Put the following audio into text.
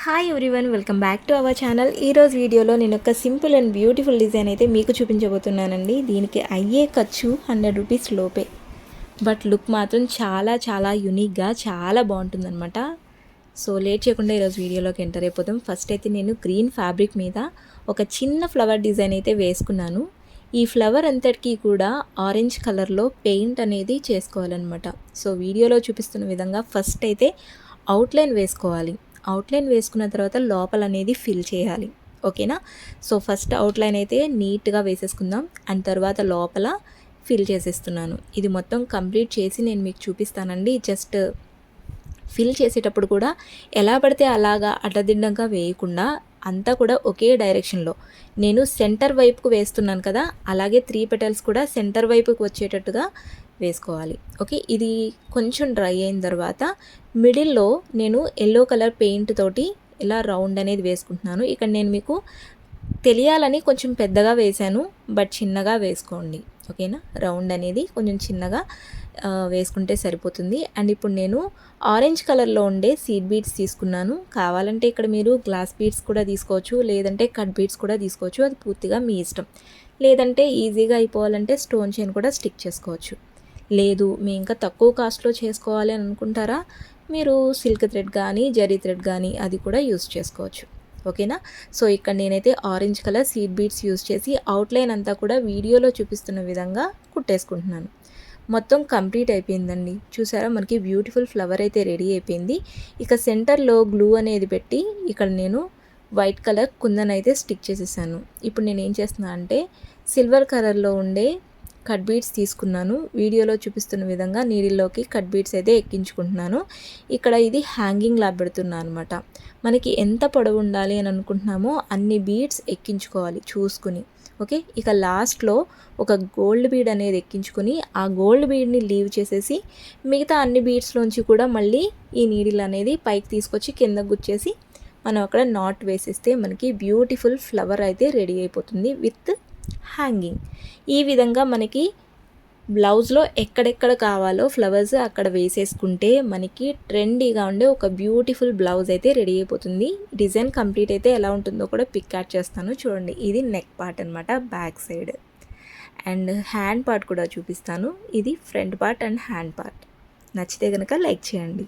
Hi everyone, welcome back to our channel. ఈరోజు వీడియోలో నేను ఒక సింపుల్ అండ్ బ్యూటిఫుల్ డిజైన్ అయితే మీకు చూపించబోతున్నానండి. దీనికి అయ్యే ఖర్చు 100 రూపీస్ లోపే, బట్ లుక్ మాత్రం చాలా చాలా యూనిక్గా చాలా బాగుంటుందన్నమాట. సో లేట్ చేయకుండా ఈరోజు వీడియోలోకి ఎంటర్ అయిపోతాం. ఫస్ట్ అయితే నేను గ్రీన్ ఫ్యాబ్రిక్ మీద ఒక చిన్న ఫ్లవర్ డిజైన్ అయితే వేసుకున్నాను. ఈ ఫ్లవర్ అంతటికీ కూడా ఆరెంజ్ కలర్లో పెయింట్ అనేది చేసుకోవాలన్నమాట. సో వీడియోలో చూపిస్తున్న విధంగా ఫస్ట్ అయితే అవుట్లైన్ వేసుకోవాలి. అవుట్లైన్ వేసుకున్న తర్వాత లోపల అనేది ఫిల్ చేయాలి, ఓకేనా. సో ఫస్ట్ అవుట్లైన్ అయితే నీట్గా వేసేసుకుందాం, అండ్ తర్వాత లోపల ఫిల్ చేసేస్తున్నాను. ఇది మొత్తం కంప్లీట్ చేసి నేను మీకు చూపిస్తానండి. జస్ట్ ఫిల్ చేసేటప్పుడు కూడా ఎలా పడితే అలాగా అడ్డదిడ్డంగా వేయకుండా అంతా కూడా ఒకే డైరెక్షన్లో నేను సెంటర్ వైపుకు వేస్తున్నాను కదా, అలాగే 3 పెటల్స్ కూడా సెంటర్ వైపుకు వచ్చేటట్టుగా వేసుకోవాలి. ఓకే, ఇది కొంచెం డ్రై అయిన తర్వాత మిడిల్లో నేను ఎల్లో కలర్ పెయింట్ తోటి ఇలా రౌండ్ అనేది వేసుకుంటున్నాను. ఇక్కడ నేను మీకు తెలియాలని కొంచెం పెద్దగా వేశాను, బట్ చిన్నగా వేసుకోండి, ఓకేనా. రౌండ్ అనేది కొంచెం చిన్నగా వేసుకుంటే సరిపోతుంది. అండ్ ఇప్పుడు నేను ఆరెంజ్ కలర్లో ఉండే సీడ్ బీడ్స్ తీసుకున్నాను. కావాలంటే ఇక్కడ మీరు గ్లాస్ బీడ్స్ కూడా తీసుకోవచ్చు, లేదంటే కట్ బీడ్స్ కూడా తీసుకోవచ్చు, అది పూర్తిగా మీ ఇష్టం. లేదంటే ఈజీగా అయిపోవాలంటే స్టోన్ చైన్ కూడా స్టిక్ చేసుకోవచ్చు. లేదు మీ ఇంకా తక్కువ కాస్ట్లో చేసుకోవాలి అని అనుకుంటారా, మీరు సిల్క్ థ్రెడ్ కానీ జరీ థ్రెడ్ కానీ అది కూడా యూస్ చేసుకోవచ్చు, ఓకేనా. సో ఇక్కడ నేనైతే orange colour seed beads use చేసి అవుట్లైన్ అంతా కూడా వీడియోలో చూపిస్తున్న విధంగా కుట్టేసుకుంటున్నాను. మొత్తం కంప్లీట్ అయిపోయిందండి. చూసారా, మనకి బ్యూటిఫుల్ ఫ్లవర్ అయితే రెడీ అయిపోయింది. ఇక సెంటర్లో గ్లూ అనేది పెట్టి ఇక్కడ నేను వైట్ కలర్ కుందన్ అయితే స్టిక్ చేసేసాను. ఇప్పుడు నేను ఏం చేస్తున్నా అంటే సిల్వర్ కలర్లో ఉండే కట్ బీడ్స్ తీసుకున్నాను. వీడియోలో చూపిస్తున్న విధంగా నీడిల్లోకి కట్ బీడ్స్ అయితే ఎక్కించుకుంటున్నాను. ఇక్కడ ఇది హ్యాంగింగ్ లా పెడుతున్నాను అనమాట. మనకి ఎంత పొడవు ఉండాలి అని అనుకుంటున్నామో అన్ని బీడ్స్ ఎక్కించుకోవాలి చూసుకుని, ఓకే. ఇక లాస్ట్లో ఒక గోల్డ్ బీడ్ అనేది ఎక్కించుకొని ఆ గోల్డ్ బీడ్ని లీవ్ చేసేసి మిగతా అన్ని బీడ్స్లోంచి కూడా మళ్ళీ ఈ నీడిల్ అనేది పైకి తీసుకొచ్చి కింద గుచ్చేసి మనం అక్కడ నాట్ వేసేస్తే మనకి బ్యూటిఫుల్ ఫ్లవర్ అయితే రెడీ అయిపోతుంది విత్ హ్యాంగింగ్. ఈ విధంగా మనకి బ్లౌజ్లో ఎక్కడెక్కడ కావాలో ఫ్లవర్స్ అక్కడ వేసేసుకుంటే మనకి ట్రెండీగా ఉండే ఒక బ్యూటిఫుల్ బ్లౌజ్ అయితే రెడీ అయిపోతుంది. డిజైన్ కంప్లీట్ అయితే ఎలా ఉంటుందో కూడా పిక్ యాడ్ చేస్తాను చూడండి. ఇది నెక్ పార్ట్ అనమాట, back side. And hand part కూడా చూపిస్తాను. ఇది front part and hand part. నచ్చితే కనుక లైక్ చేయండి.